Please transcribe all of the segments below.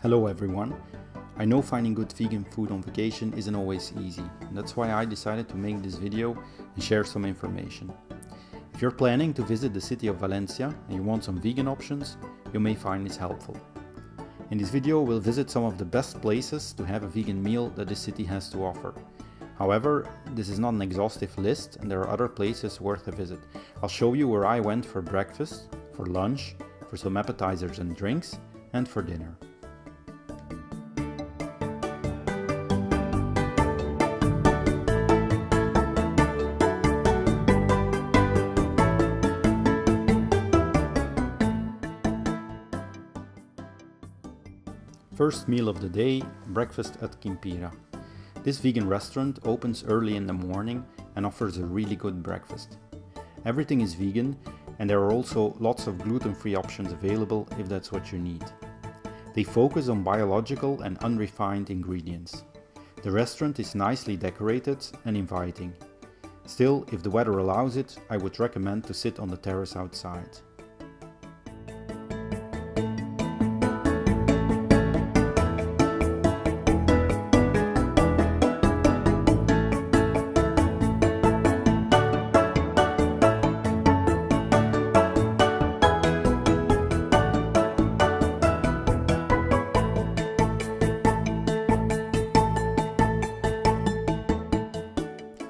Hello everyone. I know finding good vegan food on vacation isn't always easy, and that's why I decided to make this video and share some information. If you're planning to visit the city of Valencia and you want some vegan options, you may find this helpful. In this video we'll visit some of the best places to have a vegan meal that the city has to offer. However, this is not an exhaustive list and there are other places worth a visit. I'll show you where I went for breakfast, for lunch, for some appetizers and drinks, and for dinner. First meal of the day, breakfast at Kimpira. This vegan restaurant opens early in the morning and offers a really good breakfast. Everything is vegan and there are also lots of gluten-free options available if that's what you need. They focus on biological and unrefined ingredients. The restaurant is nicely decorated and inviting. Still, if the weather allows it, I would recommend to sit on the terrace outside.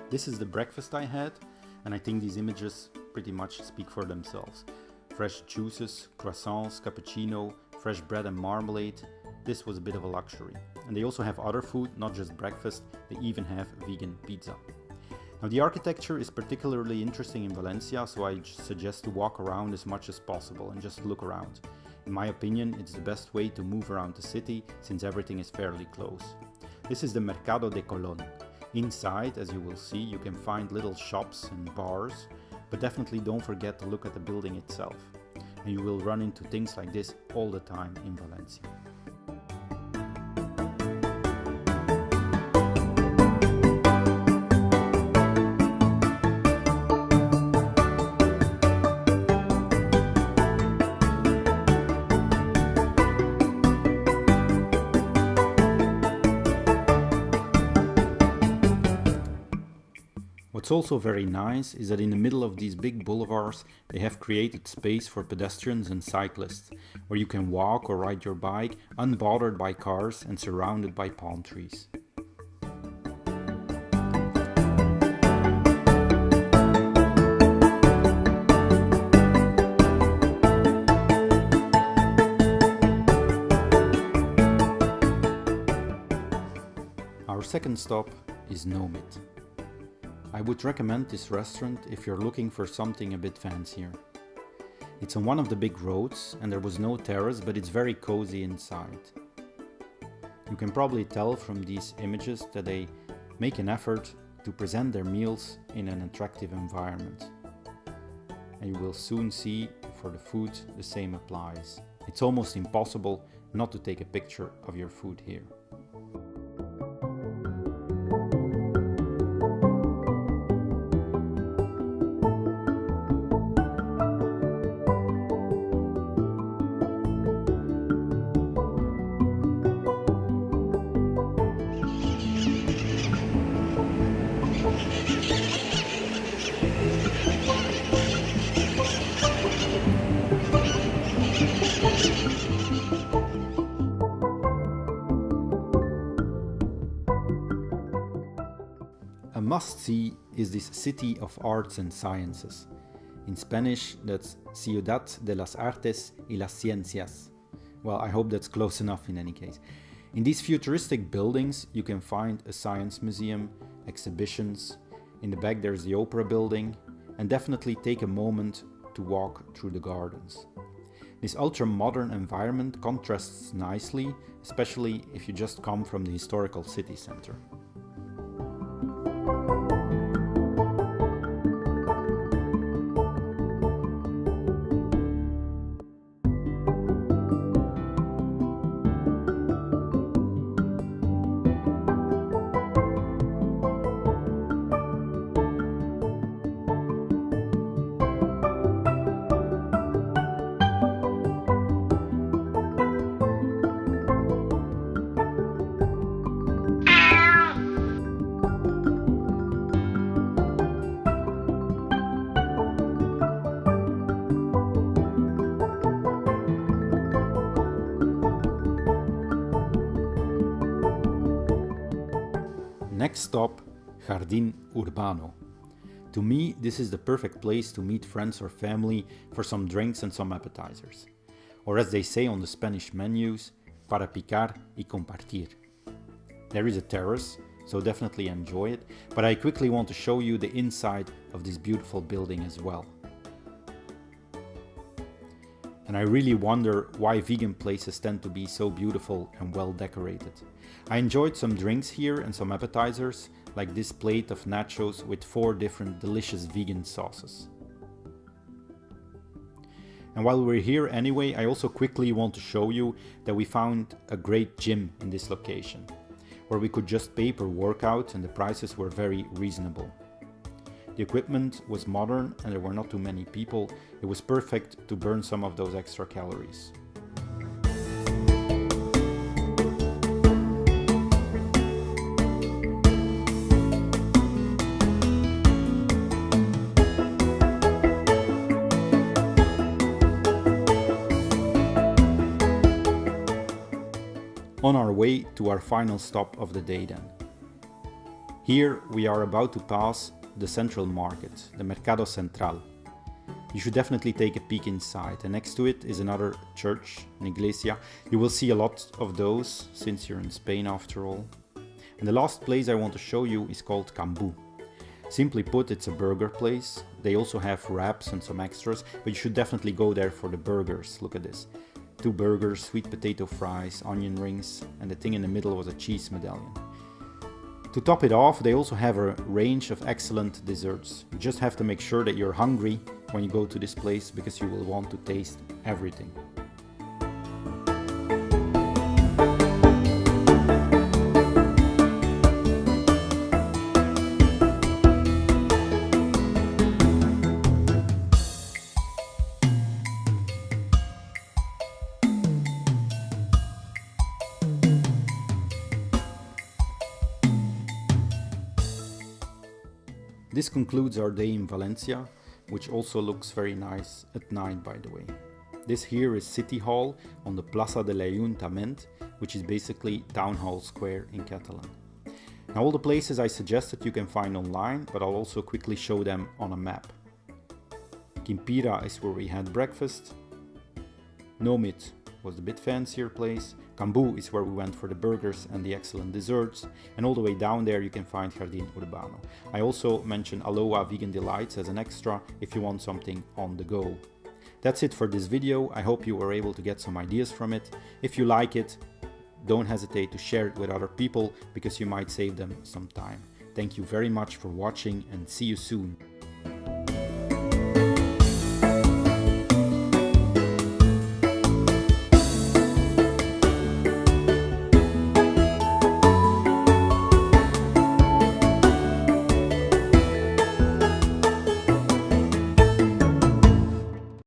This is the breakfast I had, and I think these images pretty much speak for themselves. Fresh juices, croissants, cappuccino, fresh bread and marmalade. This was a bit of a luxury. And they also have other food, not just breakfast, they even have vegan pizza. Now the architecture is particularly interesting in Valencia, so I suggest to walk around as much as possible and just look around. In my opinion, it's the best way to move around the city since everything is fairly close. This is the Mercado de Colón. Inside, as you will see, you can find little shops and bars, but definitely don't forget to look at the building itself. And you will run into things like this all the time in Valencia. What's also very nice is that in the middle of these big boulevards they have created space for pedestrians and cyclists, where you can walk or ride your bike unbothered by cars and surrounded by palm trees. Our second stop is Nomad. I would recommend this restaurant if you're looking for something a bit fancier. It's on one of the big roads and there was no terrace, but it's very cozy inside. You can probably tell from these images that they make an effort to present their meals in an attractive environment. And you will soon see for the food the same applies. It's almost impossible not to take a picture of your food here. A must-see is this city of arts and sciences. In Spanish, that's Ciudad de las Artes y las Ciencias. Well, I hope that's close enough in any case. In these futuristic buildings, you can find a science museum, exhibitions. In the back there's the opera building, and definitely take a moment to walk through the gardens. This ultra-modern environment contrasts nicely, especially if you just come from the historical city center. Next stop, Jardín Urbano. To me, this is the perfect place to meet friends or family for some drinks and some appetizers. Or as they say on the Spanish menus, para picar y compartir. There is a terrace, so definitely enjoy it, but I quickly want to show you the inside of this beautiful building as well. And I really wonder why vegan places tend to be so beautiful and well decorated. I enjoyed some drinks here and some appetizers, like this plate of nachos with 4 different delicious vegan sauces. And while we're here anyway, I also quickly want to show you that we found a great gym in this location, where we could just pay per workout and the prices were very reasonable. The equipment was modern and there were not too many people. It was perfect to burn some of those extra calories. On our way to our final stop of the day then. Here we are about to pass the central market, the Mercado Central. You should definitely take a peek inside, and next to it is another church, an iglesia. You will see a lot of those since you're in Spain after all. And the last place I want to show you is called Kambou. Simply put, it's a burger place. They also have wraps and some extras, but you should definitely go there for the burgers. Look at this. 2 burgers, sweet potato fries, onion rings, and the thing in the middle was a cheese medallion. To top it off, they also have a range of excellent desserts. You just have to make sure that you're hungry when you go to this place, because you will want to taste everything. This concludes our day in Valencia, which also looks very nice at night, by the way. This here is City Hall on the Plaza del Ayuntament, which is basically Town Hall Square in Catalan. Now all the places I suggested you can find online, but I'll also quickly show them on a map. Quimpira is where we had breakfast. Nomit was the bit fancier place. Kambou is where we went for the burgers and the excellent desserts, and all the way down there you can find Jardín Urbano. I also mentioned Aloha Vegan Delights as an extra if you want something on the go. That's it for this video. I hope you were able to get some ideas from it. If you like it, don't hesitate to share it with other people, because you might save them some time. Thank you very much for watching, and see you soon.